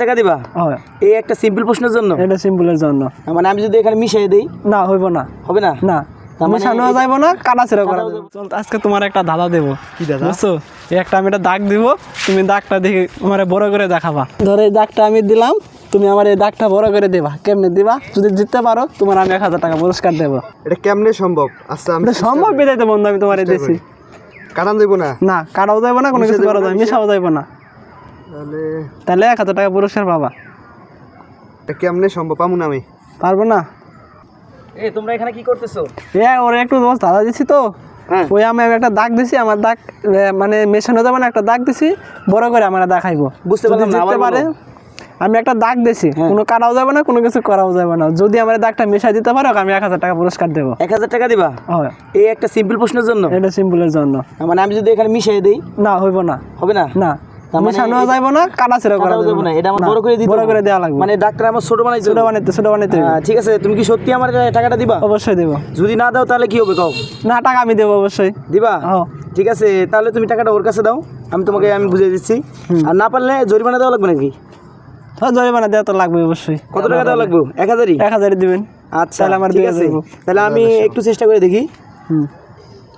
টাকা দিবা এই একটা সিম্পল প্রশ্নের জন্য? এটা সিম্পলের জন্য। মানে আমি যদি এখানে মিশিয়ে দেই? না, হইব না। হবে না? না, মিশানো যাইব না, কাটাছেড়া করা যাবে। চল আজকে তোমার একটা ধাঁধা দেবো। কি দাদা? বুঝছো, এই একটা আমি একটা দাগ দিব, তুমি দাগটা দেখে আমার বড় করে দেখাবা। ধরো এই দাগটা আমি দিলাম, তুমি আমার এই দাগটা বড় করে দিবা। কেমনে দিবা? যদি জিততে পারো তোমার আমি 1000 টাকা পুরস্কার দেবো। এটা কেমনে সম্ভব? আচ্ছা আমি সম্ভব বিদাইতে বন্ধু, আমি তোমার দিছি। কাটান দেব না? না, কাটাও যাইব না, কোনো কিছু করা যাবে, মিশাও যাইব না। তাহলে 1000 টাকা পুরস্কার পাবা। এটা কেমনে সম্ভব? পামু না আমি? পারবো না। এই তোমরা এখানে কি করতেছো? ওরা একটু ধাঁধা দিছি তো, ওই আমি একটা দাগ দিছি, আমার দাগ মানে মেশানো যাবে না, একটা দাগ দিছি বড় করে আমার দেখাইবো। বুঝতে পারলাম না, জিততে পারে। আমি একটা দাগ দিছি, কোনো কাটাও যাবে না, কোনো কিছু করাও যাবে না। যদি আমার দাগটা মেশাই দিতে পারো আমি 1000 টাকা পুরস্কার দেবো। 1000 টাকা দিবা এই একটা সিম্পল প্রশ্নের জন্য? এটা সিম্পলের জন্য। মানে আমি যদি এখানে মিশিয়ে দেই? না, হইব না। হবে না? না, মিশানো যাইব না, কাটাছেড়া করা যাবে না। এটা আমার বড় করে দিতে, বড় করে দেওয়া লাগবে। মানে ডাক্তার আমার ছোট বানাইছে? ছোট বানাইতে। ঠিক আছে, তুমি কি সত্যি আমার টাকাটা দিবা? অবশ্যই দেবো। যদি না দাও তাহলে কি হবে কও? না, টাকা আমি দেবো অবশ্যই। দিবা? ঠিক আছে, তাহলে তুমি টাকাটা ওর কাছে দাও, আমি তোমাকে বুঝিয়ে দিচ্ছি। আর না পারলে জরিমানা দেওয়া লাগবে নাকি? জরিমানা দেওয়া তো লাগবে অবশ্যই। কত টাকা দেওয়া লাগবে? 1000ই? 1000ই দিবেন। আচ্ছা ঠিক আছে, তাহলে আমি একটু চেষ্টা করে দেখি।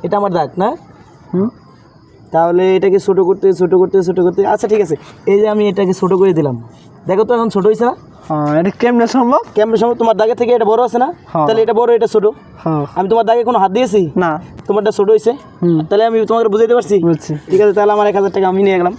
এটা আমার দাগ না? তাহলে এটাকে ছোট করতে ছোট করতে ছোট করতে, আচ্ছা ঠিক আছে, এই যে আমি এটাকে ছোট করে দিলাম, দেখো তো এখন ছোট হয়েছে না? এটা কেমনে সম্ভব? কেমনে সম্ভব? তোমার দাগে থেকে এটা বড় আছে না? তাহলে এটা বড়, এটা ছোট। আমি তোমার দাগে কোনো হাত দিয়েছি না, তোমারটা ছোট হয়েছে, তাহলে আমি তোমাকে বুঝাইতে পারছি। ঠিক আছে, তাহলে আমার 1000 টাকা আমি নিয়ে গেলাম।